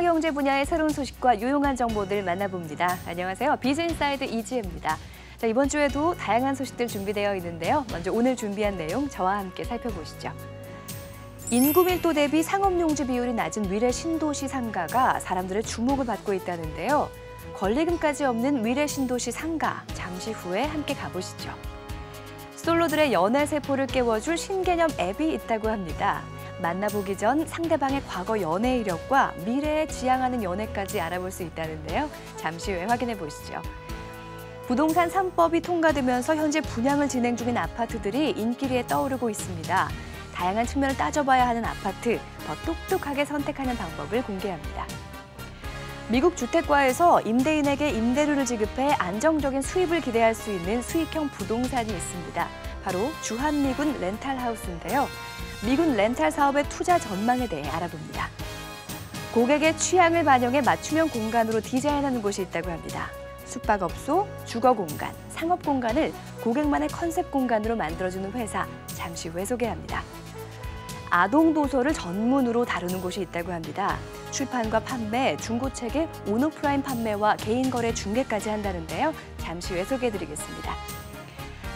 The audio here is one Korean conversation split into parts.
문화경제 분야의 새로운 소식과 유용한 정보들 만나봅니다. 안녕하세요. 비즈인사이드 이지혜입니다. 자, 이번 주에도 다양한 소식들 준비되어 있는데요. 먼저 오늘 준비한 내용 저와 함께 살펴보시죠. 인구 밀도 대비 상업용지 비율이 낮은 위례 신도시 상가가 사람들의 주목을 받고 있다는데요. 권리금까지 없는 위례 신도시 상가, 잠시 후에 함께 가보시죠. 솔로들의 연애 세포를 깨워줄 신개념 앱이 있다고 합니다. 만나보기 전 상대방의 과거 연애 이력과 미래에 지향하는 연애까지 알아볼 수 있다는데요. 잠시 후에 확인해 보시죠. 부동산 3법이 통과되면서 현재 분양을 진행 중인 아파트들이 인기리에 떠오르고 있습니다. 다양한 측면을 따져봐야 하는 아파트, 더 똑똑하게 선택하는 방법을 공개합니다. 미국 주택과에서 임대인에게 임대료를 지급해 안정적인 수입을 기대할 수 있는 수익형 부동산이 있습니다. 바로 주한미군 렌탈하우스인데요. 미군 렌탈 사업의 투자 전망에 대해 알아봅니다. 고객의 취향을 반영해 맞춤형 공간으로 디자인하는 곳이 있다고 합니다. 숙박업소, 주거공간, 상업공간을 고객만의 컨셉 공간으로 만들어주는 회사, 잠시 후에 소개합니다. 아동도서를 전문으로 다루는 곳이 있다고 합니다. 출판과 판매, 중고책의 온오프라인 판매와 개인거래 중개까지 한다는데요. 잠시 후에 소개해드리겠습니다.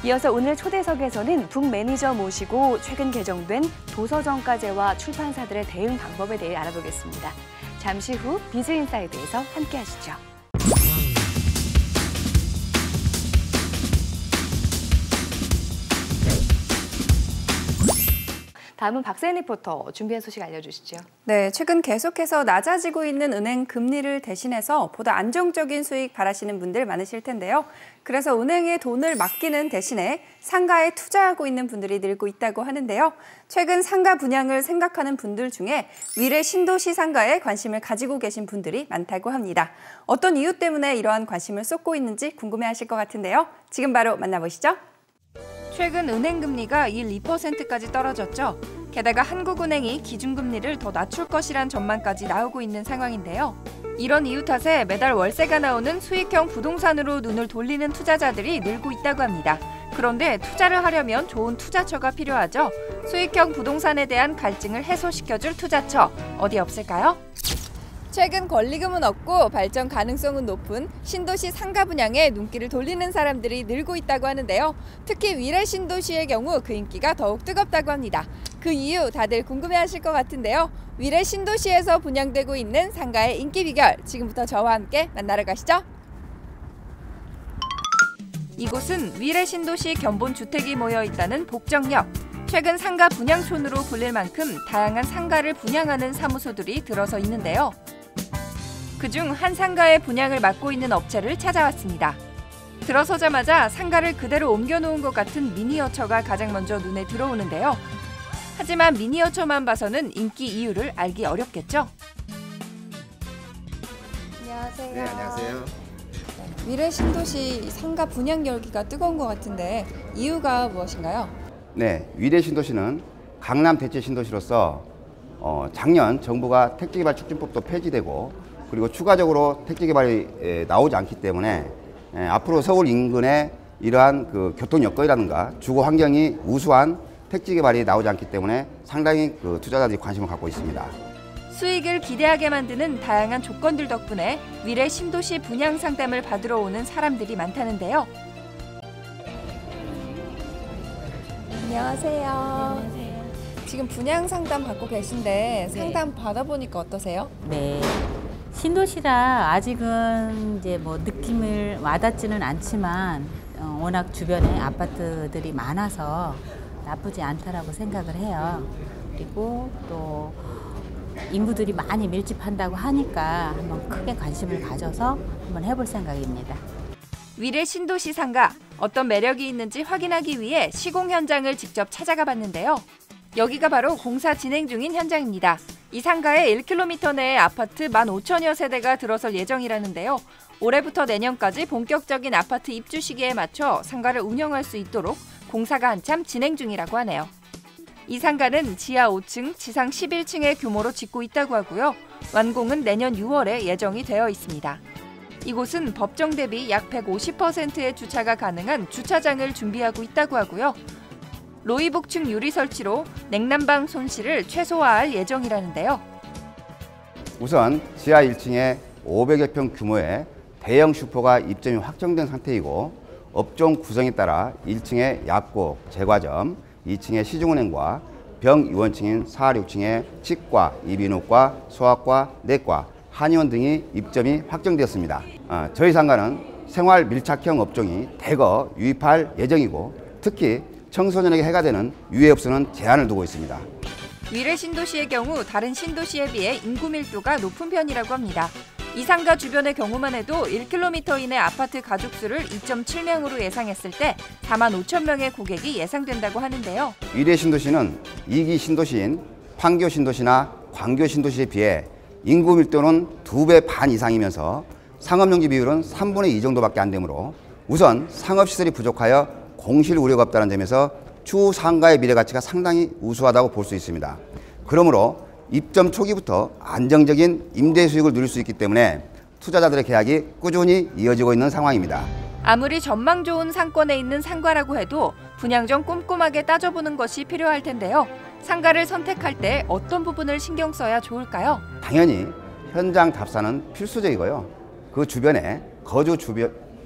이어서 오늘 초대석에서는 북 매니저 모시고 최근 개정된 도서정가제와 출판사들의 대응 방법에 대해 알아보겠습니다. 잠시 후 비즈인사이드에서 함께 하시죠. 다음은 박세인 리포터 준비한 소식 알려주시죠. 네, 최근 계속해서 낮아지고 있는 은행 금리를 대신해서 보다 안정적인 수익 바라시는 분들 많으실 텐데요. 그래서 은행에 돈을 맡기는 대신에 상가에 투자하고 있는 분들이 늘고 있다고 하는데요. 최근 상가 분양을 생각하는 분들 중에 위례 신도시 상가에 관심을 가지고 계신 분들이 많다고 합니다. 어떤 이유 때문에 이러한 관심을 쏟고 있는지 궁금해하실 것 같은데요. 지금 바로 만나보시죠. 최근 은행 금리가 1~2%까지 떨어졌죠. 게다가 한국은행이 기준금리를 더 낮출 것이란 전망까지 나오고 있는 상황인데요. 이런 이유 탓에 매달 월세가 나오는 수익형 부동산으로 눈을 돌리는 투자자들이 늘고 있다고 합니다. 그런데 투자를 하려면 좋은 투자처가 필요하죠. 수익형 부동산에 대한 갈증을 해소시켜줄 투자처, 어디 없을까요? 최근 권리금은 없고 발전 가능성은 높은 신도시 상가 분양에 눈길을 돌리는 사람들이 늘고 있다고 하는데요. 특히 위례 신도시의 경우 그 인기가 더욱 뜨겁다고 합니다. 그 이유 다들 궁금해하실 것 같은데요. 위례 신도시에서 분양되고 있는 상가의 인기 비결, 지금부터 저와 함께 만나러 가시죠. 이곳은 위례 신도시 견본 주택이 모여 있다는 복정역. 최근 상가 분양촌으로 불릴 만큼 다양한 상가를 분양하는 사무소들이 들어서 있는데요. 그중 한 상가의 분양을 맡고 있는 업체를 찾아왔습니다. 들어서자마자 상가를 그대로 옮겨놓은 것 같은 미니어처가 가장 먼저 눈에 들어오는데요. 하지만 미니어처만 봐서는 인기 이유를 알기 어렵겠죠? 안녕하세요. 네, 안녕하세요. 위례 신도시 상가 분양 열기가 뜨거운 것 같은데 이유가 무엇인가요? 네, 위례 신도시는 강남 대체 신도시로서 작년 정부가 택지개발촉진법도 폐지되고 그리고 추가적으로 택지개발이 나오지 않기 때문에 앞으로 서울 인근에 이러한 그 교통 여건이라든가 주거 환경이 우수한 택지개발이 나오지 않기 때문에 상당히 그 투자자들이 관심을 갖고 있습니다. 수익을 기대하게 만드는 다양한 조건들 덕분에 위례 신도시 분양 상담을 받으러 오는 사람들이 많다는데요. 안녕하세요. 안녕하세요. 지금 분양 상담 받고 계신데 상담 받아보니까 어떠세요? 네. 신도시라 아직은 이제 뭐 느낌을 와닿지는 않지만 워낙 주변에 아파트들이 많아서 나쁘지 않다라고 생각을 해요. 그리고 또 인구들이 많이 밀집한다고 하니까 한번 크게 관심을 가져서 한번 해볼 생각입니다. 위례 신도시 상가, 어떤 매력이 있는지 확인하기 위해 시공 현장을 직접 찾아가 봤는데요. 여기가 바로 공사 진행 중인 현장입니다. 이 상가에 1km 내에 아파트 15,000여 세대가 들어설 예정이라는데요. 올해부터 내년까지 본격적인 아파트 입주 시기에 맞춰 상가를 운영할 수 있도록 공사가 한참 진행 중이라고 하네요. 이 상가는 지하 5층, 지상 11층의 규모로 짓고 있다고 하고요. 완공은 내년 6월에 예정이 되어 있습니다. 이곳은 법정 대비 약 150%의 주차가 가능한 주차장을 준비하고 있다고 하고요. 로이복층 유리 설치로 냉난방 손실을 최소화할 예정이라는데요. 우선 지하 1층에 500여 평 규모의 대형 슈퍼가 입점이 확정된 상태이고 업종 구성에 따라 1층에 약국, 제과점, 2층에 시중은행과 병의원층인 4, 6층에 치과, 이비인후과, 소아과, 내과, 한의원 등이 입점이 확정되었습니다. 저희 상가는 생활 밀착형 업종이 대거 유입할 예정이고 특히 청소년에게 해가 되는 유해업소는 제한을 두고 있습니다. 위례 신도시의 경우 다른 신도시에 비해 인구 밀도가 높은 편이라고 합니다. 이 상가 주변의 경우만 해도 1km 이내 아파트 가족 수를 2.7명으로 예상했을 때 4만 5천 명의 고객이 예상된다고 하는데요. 위례 신도시는 2기 신도시인 판교 신도시나 광교 신도시에 비해 인구 밀도는 2배 반 이상이면서 상업용지 비율은 3분의 2 정도밖에 안 되므로 우선 상업시설이 부족하여 공실 우려가 없다는 점에서 추후 상가의 미래 가치가 상당히 우수하다고 볼 수 있습니다. 그러므로 입점 초기부터 안정적인 임대 수익을 누릴 수 있기 때문에 투자자들의 계약이 꾸준히 이어지고 있는 상황입니다. 아무리 전망 좋은 상권에 있는 상가라고 해도 분양 전 꼼꼼하게 따져보는 것이 필요할 텐데요. 상가를 선택할 때 어떤 부분을 신경 써야 좋을까요? 당연히 현장 답사는 필수적이고요. 그 주변에 거주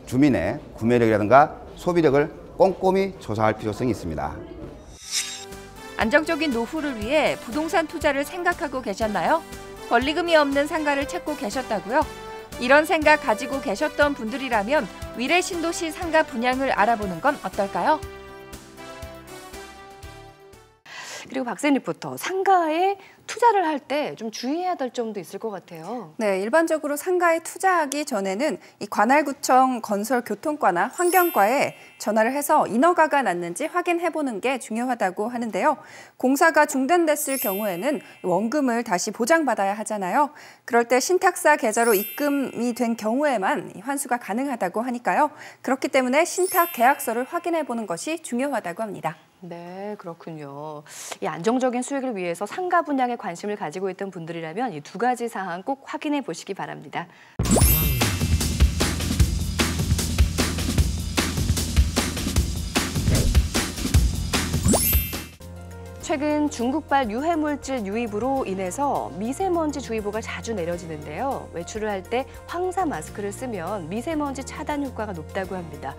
주민의 구매력이라든가 소비력을 꼼꼼히 조사할 필요성이 있습니다. 안정적인 노후를 위해 부동산 투자를 생각하고 계셨나요? 권리금이 없는 상가를 찾고 계셨다고요? 이런 생각 가지고 계셨던 분들이라면 위례 신도시 상가 분양을 알아보는 건 어떨까요? 그리고 박세인 리포터, 상가에 투자를 할 때 좀 주의해야 될 점도 있을 것 같아요. 네, 일반적으로 상가에 투자하기 전에는 이 관할구청 건설교통과나 환경과에 전화를 해서 인허가가 났는지 확인해보는 게 중요하다고 하는데요. 공사가 중단됐을 경우에는 원금을 다시 보장받아야 하잖아요. 그럴 때 신탁사 계좌로 입금이 된 경우에만 환수가 가능하다고 하니까요. 그렇기 때문에 신탁 계약서를 확인해보는 것이 중요하다고 합니다. 네, 그렇군요. 이 안정적인 수익을 위해서 상가 분양에 관심을 가지고 있던 분들이라면 이 두 가지 사항 꼭 확인해 보시기 바랍니다. 최근 중국발 유해물질 유입으로 인해서 미세먼지 주의보가 자주 내려지는데요. 외출을 할 때 황사 마스크를 쓰면 미세먼지 차단 효과가 높다고 합니다.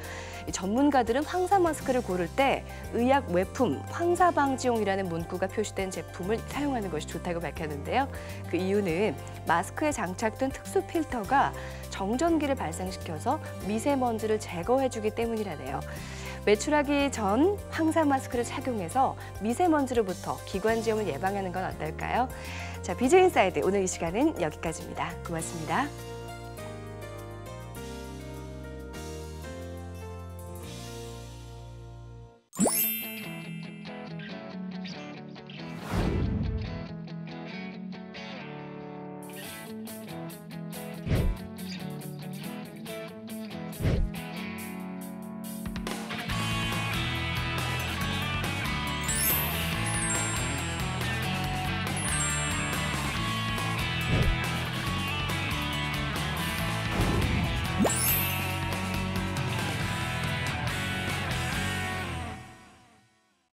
전문가들은 황사 마스크를 고를 때 의약 외품 황사 방지용이라는 문구가 표시된 제품을 사용하는 것이 좋다고 밝혔는데요. 그 이유는 마스크에 장착된 특수 필터가 정전기를 발생시켜서 미세먼지를 제거해주기 때문이라네요. 외출하기 전 황사 마스크를 착용해서 미세먼지로부터 기관지염을 예방하는 건 어떨까요? 자, 비즈 인사이드 오늘 이 시간은 여기까지입니다. 고맙습니다.